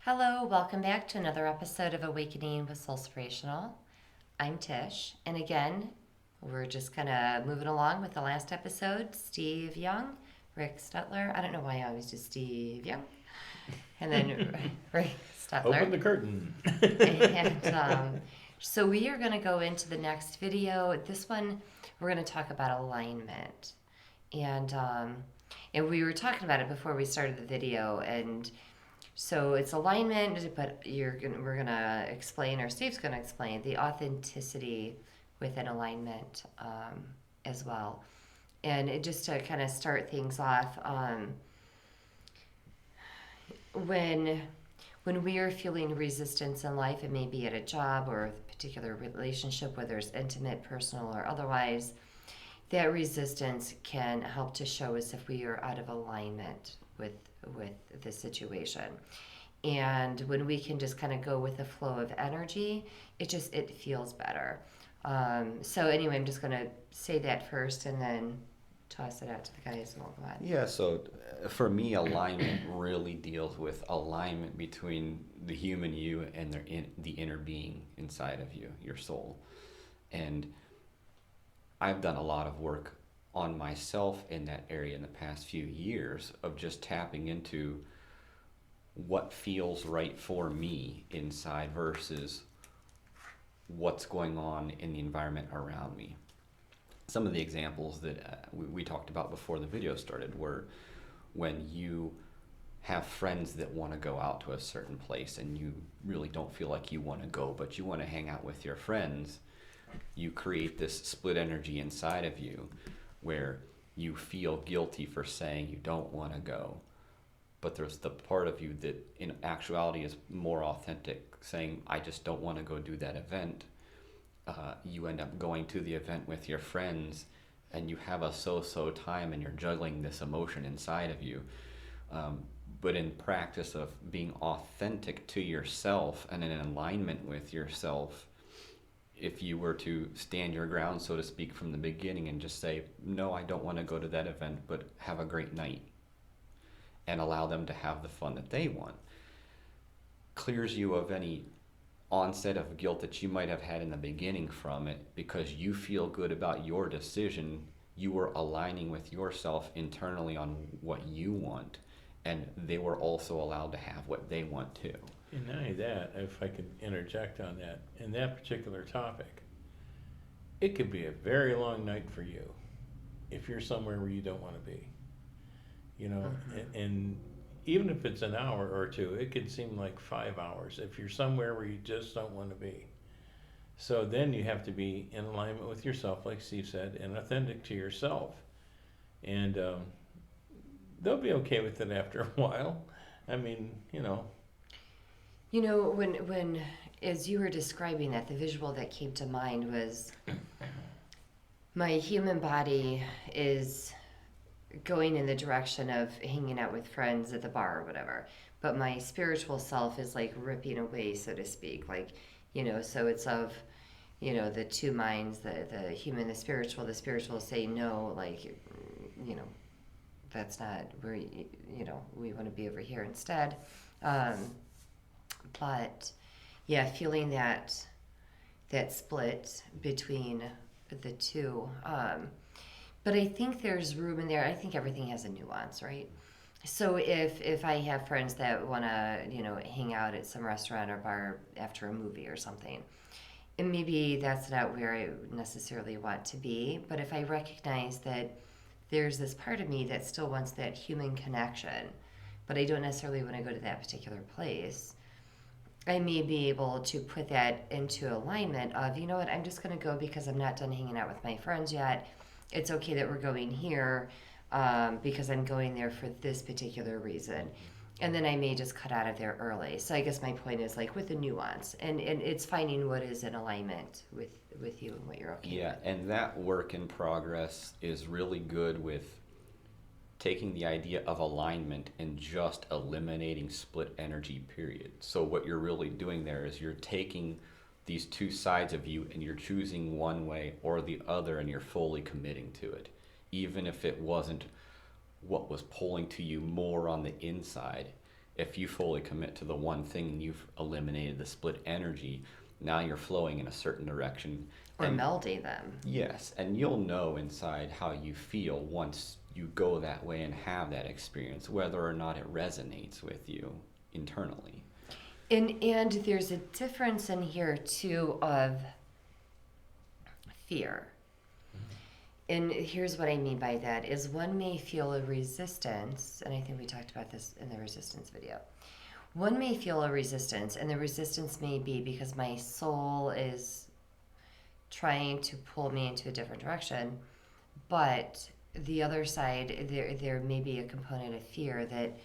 Hello, welcome back to another episode of Awakening with Soulspirational. I'm Tish, and again, we're just kind of moving along with the last episode. Steve Young, Rick Stutler. I don't know why I always do Steve Young, and then Rick Open Stutler. the curtain. And so we are going to go into the next video. This one, we're going to talk about alignment, and um, and we were talking about it before we started the video, and so it's alignment, but we're gonna explain, or Steve's gonna explain the authenticity within alignment as well. And just to kind of start things off, when when we are feeling resistance in life, it may be at a job or a particular relationship, whether it's intimate, personal, or otherwise, that resistance can help to show us if we are out of alignment with the situation. And when we can just kind of go with the flow of energy, it feels better. So anyway, I'm just gonna say that first and then toss it out to the guys and we'll go on. Yeah, so for me, alignment really deals with alignment between the human you and the inner being inside of you, your soul. And I've done a lot of work on myself in that area in the past few years of just tapping into what feels right for me inside versus what's going on in the environment around me. Some of the examples that we talked about before the video started were when you have friends that want to go out to a certain place and you really don't feel like you want to go, but you want to hang out with your friends. You create this split energy inside of you where you feel guilty for saying you don't want to go. But there's the part of you that in actuality is more authentic, saying, I just don't want to go do that event. You end up going to the event with your friends and you have a so-so time and you're juggling this emotion inside of you. But in practice of being authentic to yourself and in alignment with yourself, if you were to stand your ground, so to speak, from the beginning and just say, no, I don't want to go to that event, but have a great night, and allow them to have the fun that they want, clears you of any onset of guilt that you might have had in the beginning from it, because you feel good about your decision. You were aligning with yourself internally on what you want, and they were also allowed to have what they want too. And not only that, if I could interject on that, in that particular topic, it could be a very long night for you if you're somewhere where you don't want to be. You know, and even if it's an hour or two, it could seem like 5 hours if you're somewhere where you just don't want to be. So then you have to be in alignment with yourself, like Steve said, and authentic to yourself. And they'll be okay with it after a while. I mean, you know. You know, when as you were describing that, the visual that came to mind was my human body is going in the direction of hanging out with friends at the bar or whatever, but my spiritual self is like ripping away, so to speak, like, you know, so it's of, you know, the two minds, the human, the spiritual say no, like, you know, that's not where, you know, we want to be over here instead. But yeah, feeling that split between the two. But I think there's room in there. I think everything has a nuance, right? So if I have friends that want to, you know, hang out at some restaurant or bar after a movie or something, and maybe that's not where I necessarily want to be, but if I recognize that there's this part of me that still wants that human connection, but I don't necessarily want to go to that particular place, I may be able to put that into alignment of, you know what, I'm just going to go because I'm not done hanging out with my friends yet. It's okay that we're going here because I'm going there for this particular reason. And then I may just cut out of there early. So I guess my point is like with the nuance, and it's finding what is in alignment with you and what you're okay Yeah, with. and that work in progress is really good with taking the idea of alignment and just eliminating split energy, period. So what you're really doing there is you're taking these two sides of you and you're choosing one way or the other, and you're fully committing to it, even if it wasn't what was pulling to you more on the inside. If you fully commit to the one thing and you've eliminated the split energy, now you're flowing in a certain direction. Or And melding them. yes, and you'll know inside how you feel once you go that way and have that experience, whether or not it resonates with you internally. And there's a difference in here too of fear. And here's what I mean by that is one may feel a resistance, and I think we talked about this in the resistance video. One may feel a resistance, and the resistance may be because my soul is trying to pull me into a different direction. But the other side, there may be a component of fear that,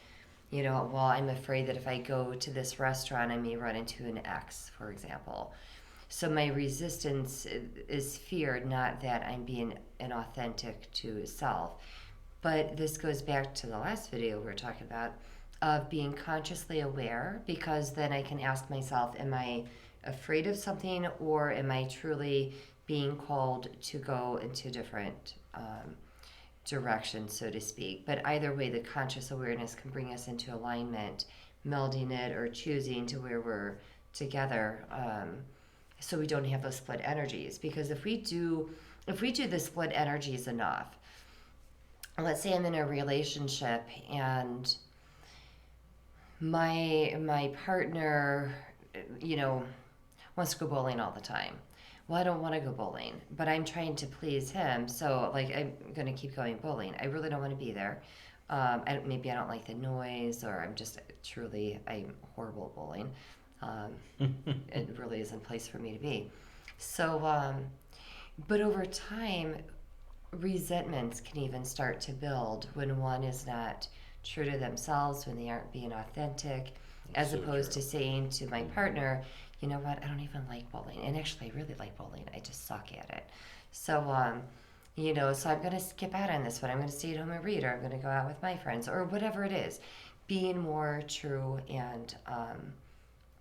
you know, well, I'm afraid that if I go to this restaurant, I may run into an ex, for example. So my resistance is fear, not that I'm being inauthentic to self. But this goes back to the last video we were talking about of being consciously aware, because then I can ask myself, am I afraid of something, or am I truly being called to go into different direction, so to speak. But either way, the conscious awareness can bring us into alignment, melding it or choosing to where we're together, so we don't have those split energies. Because if we do the split energies enough, let's say I'm in a relationship and my partner, you know, wants to go bowling all the time. Well, I don't want to go bowling, but I'm trying to please him. So, like, I'm going to keep going bowling. I really don't want to be there. Maybe I don't like the noise, or I'm horrible at bowling. It really isn't a place for me to be. So, but over time, resentments can even start to build when one is not true to themselves, when they aren't being authentic, as So opposed true. to saying to my partner, you know what, I don't even like bowling. And actually, I really like bowling. I just suck at it. So, you know, so I'm going to skip out on this one. I'm going to stay at home and read, or I'm going to go out with my friends, or whatever it is. Being more true and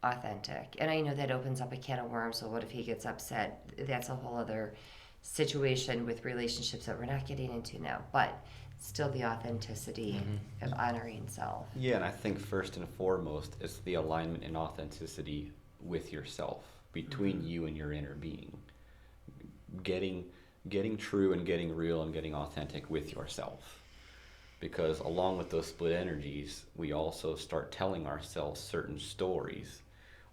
authentic. And I know that opens up a can of worms. So what if he gets upset? That's a whole other situation with relationships that we're not getting into now. But still the authenticity of honoring self. Yeah, and I think first and foremost, it's the alignment and authenticity with yourself, between you and your inner being. Getting true and getting real and getting authentic with yourself. Because along with those split energies, we also start telling ourselves certain stories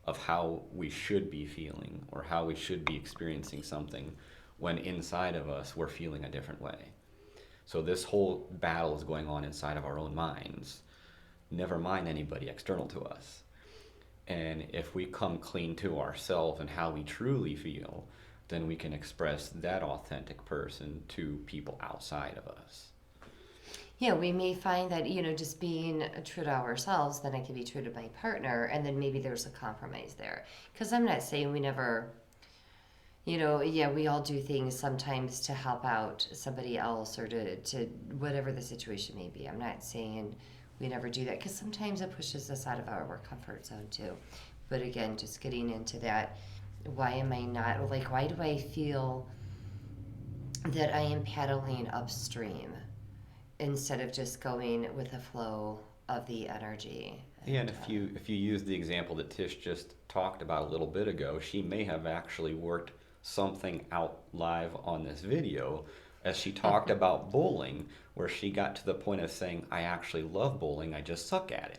of how we should be feeling or how we should be experiencing something, when inside of us we're feeling a different way. So this whole battle is going on inside of our own minds, never mind anybody external to us. And if we come clean to ourselves and how we truly feel, then we can express that authentic person to people outside of us. Yeah, we may find that, you know, just being true to ourselves, then I can be true to my partner, and then maybe there's a compromise there. Because I'm not saying we never, you know, yeah, we all do things sometimes to help out somebody else, or to whatever the situation may be. I'm not saying we never do that, because sometimes it pushes us out of our comfort zone too. But again, just getting into that, why am I not, like, why do I feel that I am paddling upstream instead of just going with the flow of the energy? Yeah, and if you use the example that Tish just talked about a little bit ago, she may have actually worked something out live on this video as she talked about bowling, where she got to the point of saying, I actually love bowling, I just suck at it.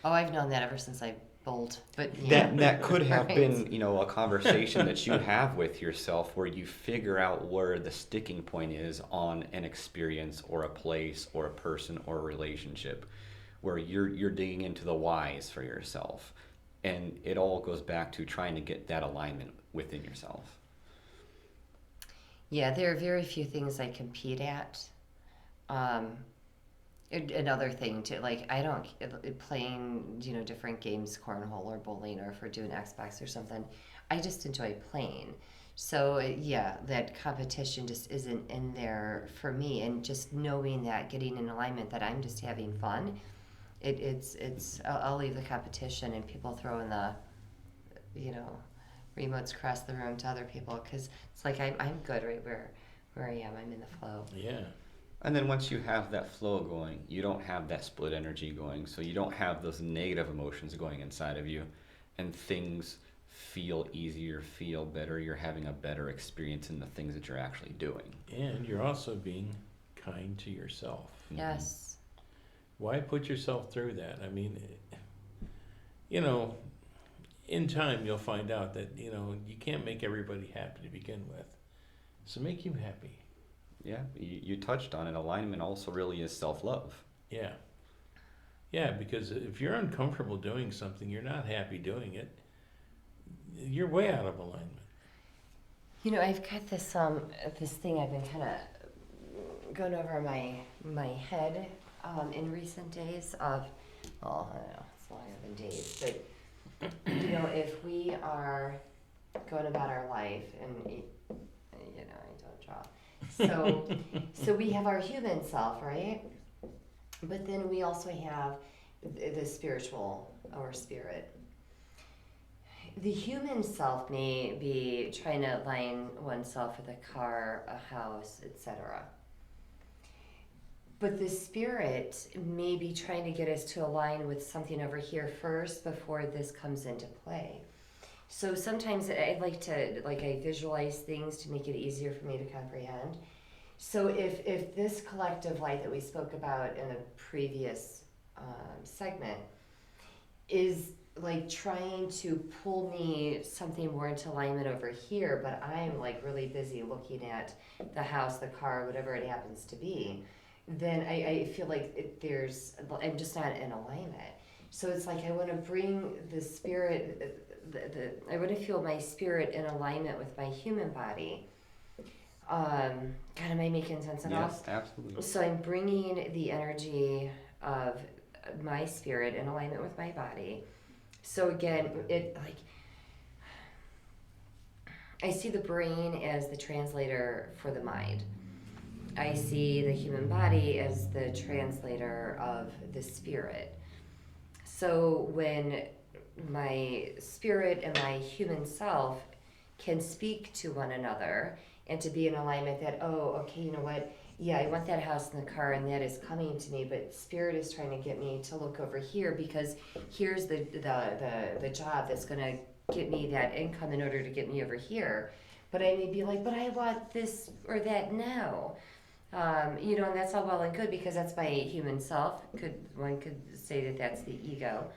Oh, I've known that ever since I bowled. But yeah. That could have Right. been, you know, a conversation that you have with yourself, where you figure out where the sticking point is on an experience or a place or a person or a relationship, where you're digging into the whys for yourself. And it all goes back to trying to get that alignment within yourself. Yeah, there are very few things I compete at. Another thing too, like, I don't playing, you know, different games, cornhole or bowling, or if we're doing Xbox or something, I just enjoy playing. So yeah, that competition just isn't in there for me, and just knowing that, getting in alignment that I'm just having fun. It's I'll leave the competition and people throwing the, you know, remotes across the room to other people, because it's like I'm good right where I am. I'm in the flow. Yeah. And then once you have that flow going, you don't have that split energy going. So you don't have those negative emotions going inside of you, and things feel easier, feel better. You're having a better experience in the things that you're actually doing. And you're also being kind to yourself. Yes. Why put yourself through that? I mean, you know, in time you'll find out that, you know, you can't make everybody happy to begin with. So make you happy. Yeah, you touched on it. Alignment also really is self-love. Yeah. Yeah, because if you're uncomfortable doing something, you're not happy doing it, you're way out of alignment. You know, I've got this thing I've been kind of going over my head in recent days of, well, I don't know, it's longer than days, but you know, if we are going about our life and you know, I don't draw. So we have our human self, right? But then we also have the spiritual or spirit. The human self may be trying to align oneself with a car, a house, etc. But the spirit may be trying to get us to align with something over here first before this comes into play. So sometimes I like to, I visualize things to make it easier for me to comprehend. So if this collective light that we spoke about in the previous segment is like trying to pull me something more into alignment over here, but I'm like really busy looking at the house, the car, whatever it happens to be, then I feel like I'm just not in alignment. So it's like I want to bring the spirit, I want to feel my spirit in alignment with my human body. God, am I making sense at all? Yes, absolutely. So I'm bringing the energy of my spirit in alignment with my body. So again, I see the brain as the translator for the mind. I see the human body as the translator of the spirit. So when my spirit and my human self can speak to one another and to be in alignment that, oh, okay, you know what? Yeah, I want that house and the car and that is coming to me, but spirit is trying to get me to look over here because here's the job that's going to get me that income in order to get me over here. But I may be like, but I want this or that now. You know, and that's all well and good because that's my human self. One could say that that's the ego.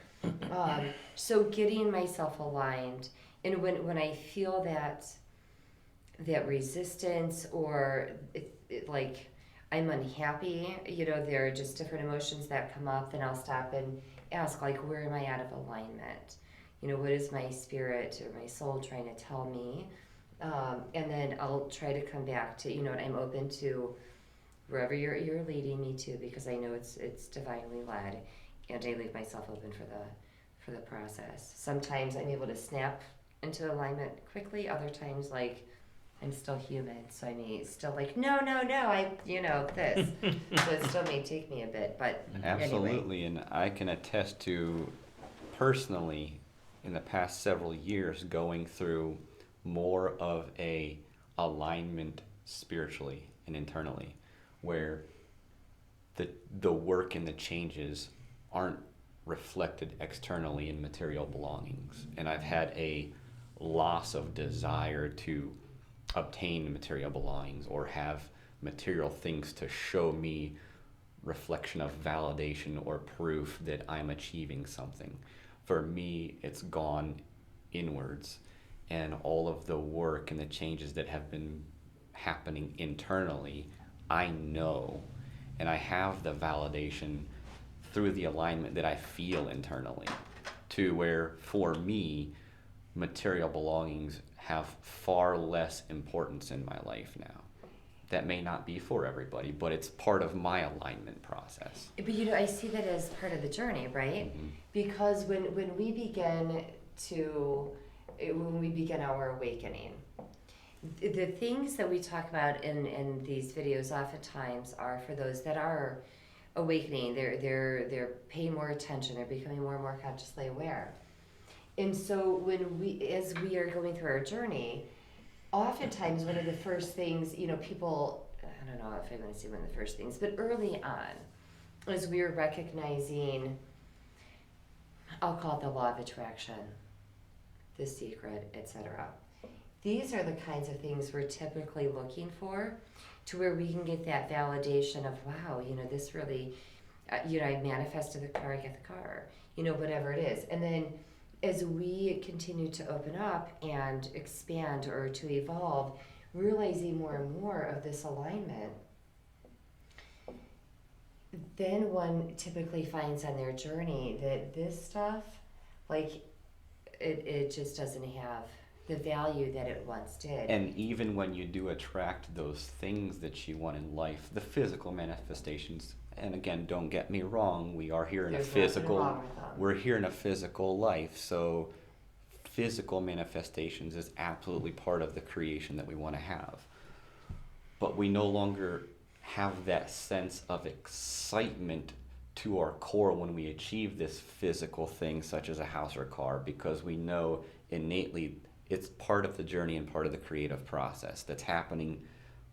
So getting myself aligned, and when I feel that resistance or like I'm unhappy, you know, there are just different emotions that come up, then I'll stop and ask, like, where am I out of alignment? You know, what is my spirit or my soul trying to tell me? And then I'll try to come back to, you know, and I'm open to wherever you're leading me to, because I know it's divinely led, and I leave myself open for the process. Sometimes I'm able to snap into alignment quickly. Other times, like, I'm still human, so I may still like, no, this. So it still may take me a bit, but Absolutely, anyway. and I can attest to personally in the past several years going through more of a alignment spiritually and internally, where the work and the changes aren't reflected externally in material belongings. And I've had a loss of desire to obtain material belongings or have material things to show me reflection of validation or proof that I'm achieving something. For me, it's gone inwards, and all of the work and the changes that have been happening internally, I know, and I have the validation through the alignment that I feel internally, to where for me, material belongings have far less importance in my life now. That may not be for everybody, but it's part of my alignment process. But you know, I see that as part of the journey, right? Mm-hmm. Because when we begin our awakening, the things that we talk about in these videos oftentimes are for those that are awakening. They're paying more attention. They're becoming more and more consciously aware. And so as we are going through our journey, oftentimes one of the first things, you know, people, don't know if I want to say one of the first things, but early on, as we were recognizing, I'll call it the law of attraction, the secret, etc. These are the kinds of things we're typically looking for, to where we can get that validation of, wow, this really, I manifested the car, I get the car, whatever it is. And then as we continue to open up and expand or to evolve, realizing more and more of this alignment, then one typically finds on their journey that this stuff, like, it just doesn't have the value that it once did. And even when you do attract those things that you want in life, the physical manifestations, and again, don't get me wrong, we are here in There's a physical, nothing wrong with them. we're here in a physical life, so physical manifestations is absolutely part of the creation that we want to have. But we no longer have that sense of excitement to our core when we achieve this physical thing such as a house or car, because we know innately it's part of the journey and part of the creative process that's happening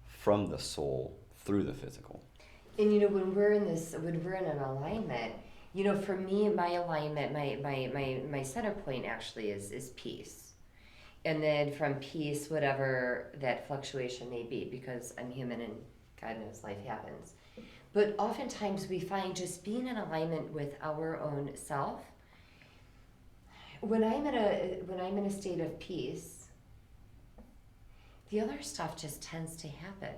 from the soul through the physical. And when we're in an alignment, for me, my alignment, my center point actually is peace. And then from peace, whatever that fluctuation may be, because I'm human and God knows life happens. But oftentimes we find just being in alignment with our own self. When I'm in a state of peace, the other stuff just tends to happen,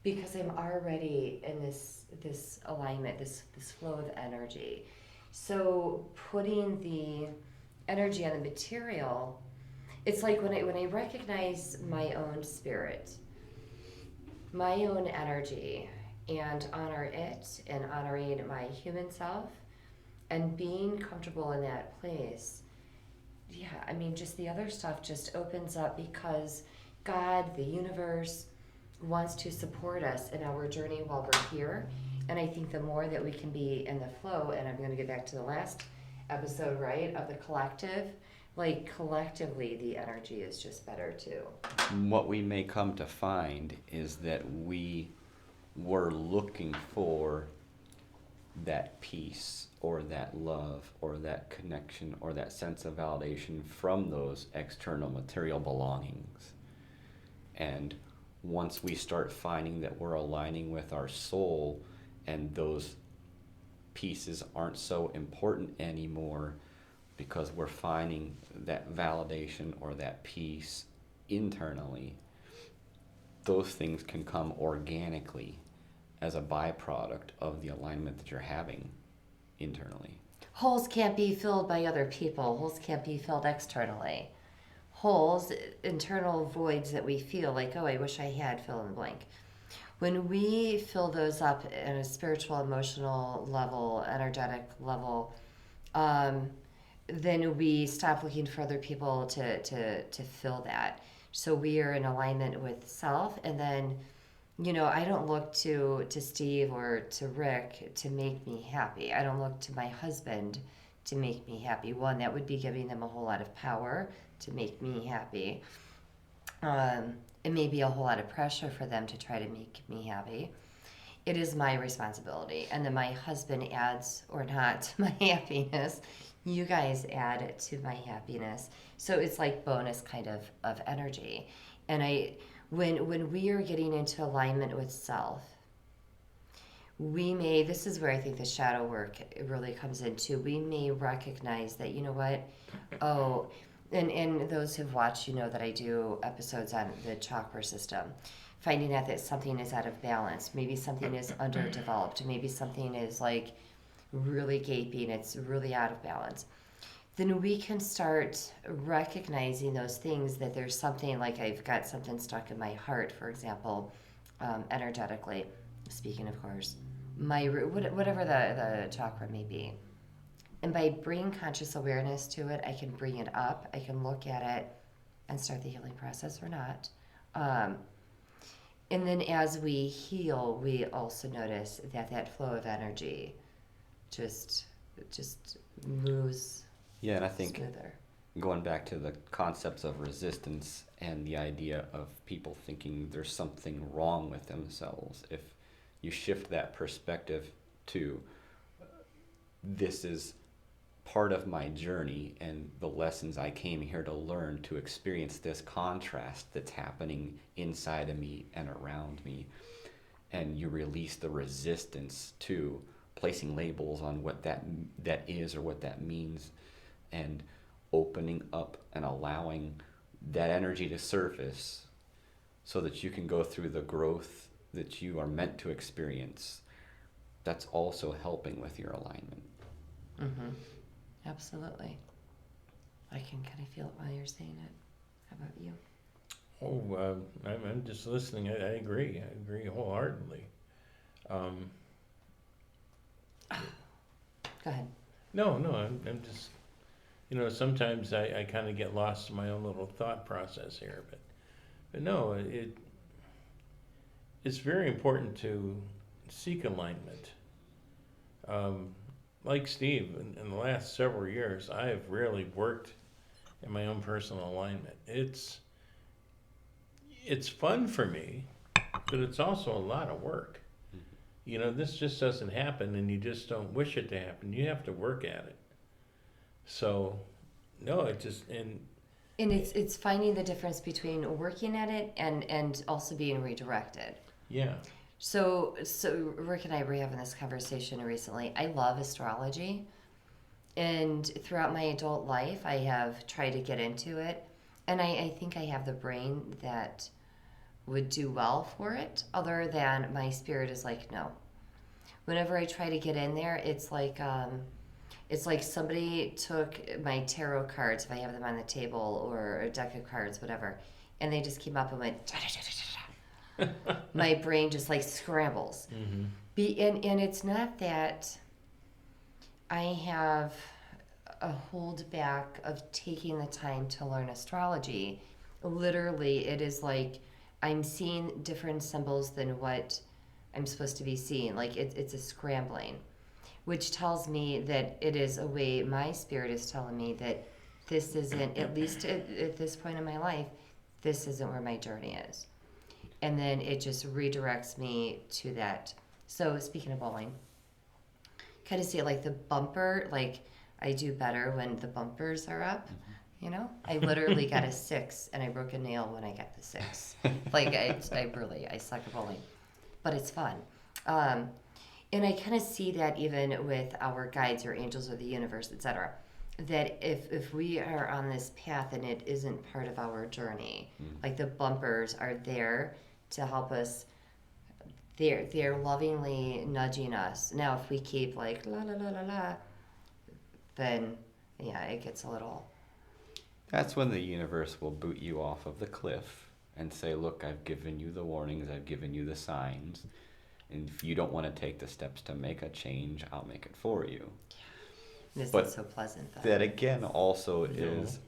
because I'm already in this alignment, this flow of energy. So putting the energy on the material, it's like when I recognize my own spirit, my own energy, and honor it, and honoring my human self, and being comfortable in that place, just the other stuff just opens up, because God, the universe, wants to support us in our journey while we're here. And I think the more that we can be in the flow, and I'm going to get back to the last episode, right, of the collective, like collectively the energy is just better too. What we may come to find is that we were looking for that peace or that love or that connection or that sense of validation from those external material belongings. And once we start finding that we're aligning with our soul and those pieces aren't so important anymore, because we're finding that validation or that peace internally, those things can come organically as a byproduct of the alignment that you're having internally. Holes can't be filled by other people. Holes can't be filled externally. Holes, internal voids that we feel like, oh, I wish I had, fill in the blank. When we fill those up at a spiritual, emotional level, energetic level, then we stop looking for other people to fill that. So we are in alignment with self, and then, I don't look to Steve or to Rick to make me happy. I don't look to my husband to make me happy. One, that would be giving them a whole lot of power to make me happy. It may be a whole lot of pressure for them to try to make me happy. It is my responsibility. And then my husband adds or not to my happiness. You guys add it to my happiness. So it's like bonus kind of energy. And when we are getting into alignment with self, this is where I think the shadow work really comes into. We may recognize that, and those who've watched, that I do episodes on the chakra system, finding out that something is out of balance. Maybe something is underdeveloped. Maybe something is like really gaping. It's really out of balance. Then we can start recognizing those things, that there's something, like I've got something stuck in my heart, for example, energetically, speaking of course, whatever the chakra may be. And by bringing conscious awareness to it, I can bring it up, I can look at it and start the healing process or not. And then as we heal, we also notice that flow of energy just moves. Yeah, and I think smoother. going back to the concepts of resistance and the idea of people thinking there's something wrong with themselves, if you shift that perspective to this is part of my journey and the lessons I came here to learn, to experience this contrast that's happening inside of me and around me, and you release the resistance to placing labels on what that is or what that means, and opening up and allowing that energy to surface so that you can go through the growth that you are meant to experience, that's also helping with your alignment. Mm-hmm. Absolutely. I can kind of feel it while you're saying it. How about you? I'm just listening. I agree. I agree wholeheartedly. Go ahead. No, I'm just, sometimes I kind of get lost in my own little thought process here, but no, it's very important to seek alignment. Like Steve, in the last several years, I have really worked in my own personal alignment. It's fun for me, but it's also a lot of work. This just doesn't happen, and you just don't wish it to happen. You have to work at it. So, no, And it's finding the difference between working at it and also being redirected. yeah. So Rick and I were having this conversation recently. I love astrology, and throughout my adult life, I have tried to get into it, and I think I have the brain that would do well for it, other than my spirit is like, no. Whenever I try to get in there, it's like somebody took my tarot cards, if I have them on the table, or a deck of cards, whatever, and they just came up and went, my brain just like scrambles. Mm-hmm. And it's not that I have a hold back of taking the time to learn astrology. Literally, it is like I'm seeing different symbols than what I'm supposed to be seeing. Like it's a scrambling, which tells me that it is a way my spirit is telling me that this isn't, at least at this point in my life, this isn't where my journey is. And then it just redirects me to that. So speaking of bowling, kind of see it like the bumper, like I do better when the bumpers are up. I literally got a 6 and I broke a nail when I got the 6. Like I suck at bowling, but it's fun. And I kind of see that even with our guides or angels or the universe, etc. That if we are on this path and it isn't part of our journey, like the bumpers are there to help us. They're lovingly nudging us. Now, if we keep like la la la la la, then yeah, it gets a little. That's when the universe will boot you off of the cliff and say, look, I've given you the warnings, I've given you the signs, and if you don't want to take the steps to make a change, I'll make it for you. This is so pleasant, though. That again also is,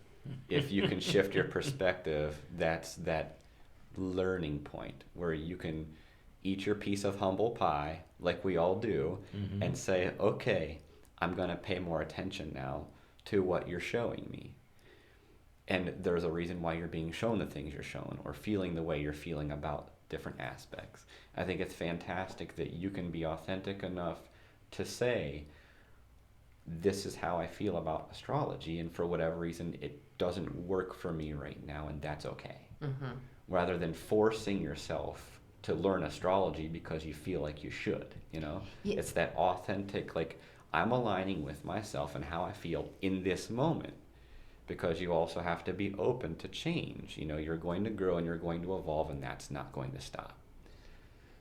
if you can shift your perspective, that's that learning point where you can eat your piece of humble pie like we all do, Mm-hmm. and say, okay, I'm going to pay more attention now to what you're showing me. And there's a reason why you're being shown the things you're shown, or feeling the way you're feeling about different aspects. I think it's fantastic that you can be authentic enough to say, this is how I feel about astrology, and for whatever reason it doesn't work for me right now, and that's okay. Mm-hmm. Rather than forcing yourself to learn astrology because you feel like you should, Yeah. It's that authentic, like, I'm aligning with myself and how I feel in this moment, because you also have to be open to change. You're going to grow and you're going to evolve, and that's not going to stop.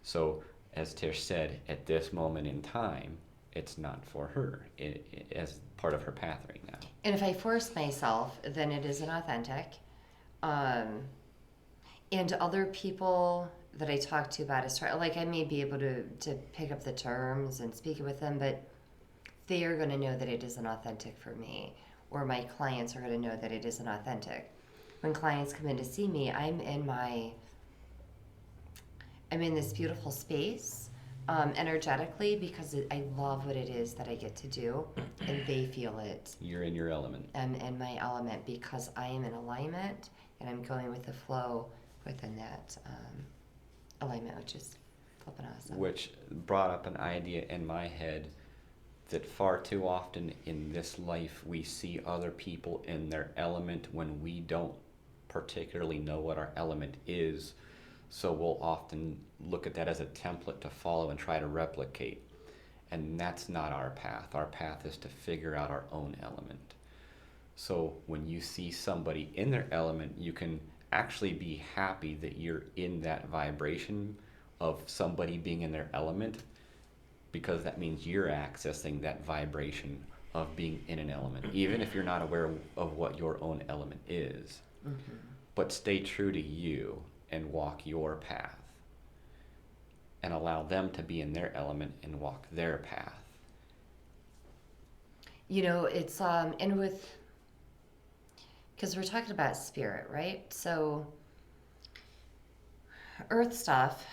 So as Tish said, at this moment in time, it's not for her as part of her path right now. And if I force myself, then it isn't authentic. And other people that I talk to about astrology, like I may be able to pick up the terms and speak it with them, but they are going to know that it isn't authentic for me, or my clients are going to know that it isn't authentic. When clients come in to see me, I'm in this beautiful space, energetically, because I love what it is that I get to do, and they feel it. You're in your element. I'm in my element because I am in alignment, and I'm going with the flow within that alignment, which is flipping awesome. Which brought up an idea in my head that far too often in this life we see other people in their element when we don't particularly know what our element is. So we'll often look at that as a template to follow and try to replicate. And that's not our path. Our path is to figure out our own element. So when you see somebody in their element, you can actually be happy that you're in that vibration of somebody being in their element, because that means you're accessing that vibration of being in an element, even if you're not aware of what your own element is. Mm-hmm. But stay true to you and walk your path, and allow them to be in their element and walk their path. You know, it's and with, because we're talking about spirit, right? So earth stuff,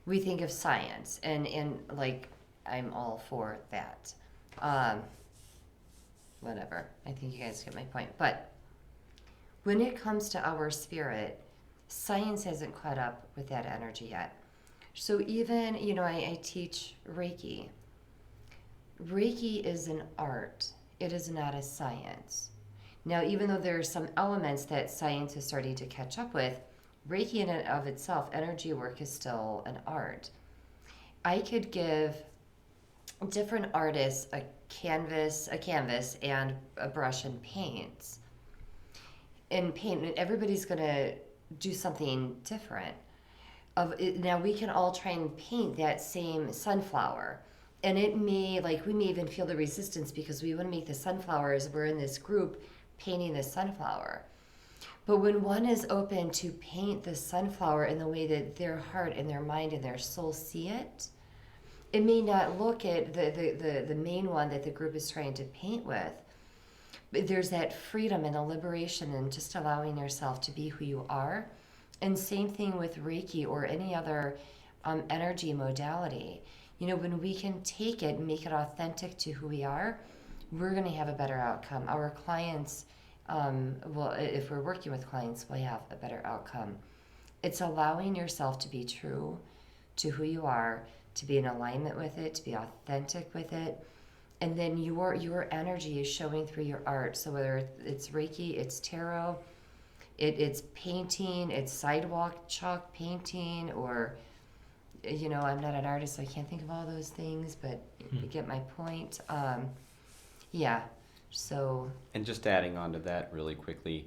we think of science, and like, I'm all for that. Whatever, I think you guys get my point. But when it comes to our spirit, science hasn't caught up with that energy yet. So even, you know, I teach Reiki. Reiki is an art. It is not a science. Now, even though there are some elements that science is starting to catch up with, Reiki in and of itself, energy work, is still an art. I could give different artists a canvas and a brush and paints. And paint, and everybody's going to do something different. Now we can all try and paint that same sunflower, and it may, like, we may even feel the resistance because we want to make the sunflowers. We're in this group painting the sunflower. But when one is open to paint the sunflower in the way that their heart and their mind and their soul see it, it may not look at the main one that the group is trying to paint with. But there's that freedom and a liberation and just allowing yourself to be who you are. And same thing with Reiki or any other energy modality. You know, when we can take it and make it authentic to who we are, we're going to have a better outcome. Our clients, well, if we're working with clients, we'll have a better outcome. It's allowing yourself to be true to who you are, to be in alignment with it, to be authentic with it. And then your energy is showing through your art. So whether it's Reiki, it's tarot, it's painting, it's sidewalk chalk painting, or, you know, I'm not an artist, so I can't think of all those things, but you get my point. Yeah, so. And just adding on to that really quickly,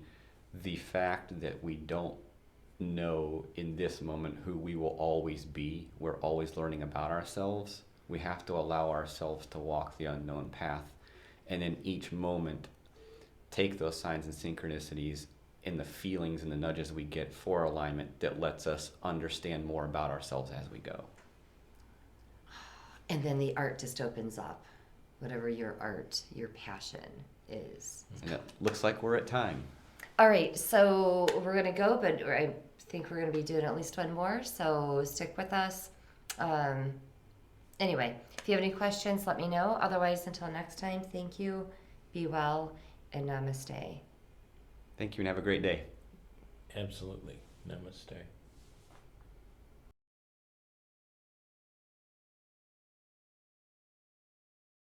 the fact that we don't know in this moment who we will always be, we're always learning about ourselves. We have to allow ourselves to walk the unknown path, and in each moment take those signs and synchronicities and the feelings and the nudges we get for alignment that lets us understand more about ourselves as we go. And then the art just opens up, whatever your art, your passion is. And it looks like we're at time. All right, so we're going to go, but I think we're going to be doing at least one more, so stick with us. Anyway, if you have any questions, let me know. Otherwise, until next time, thank you, be well, and namaste. Thank you and have a great day. Absolutely. Namaste.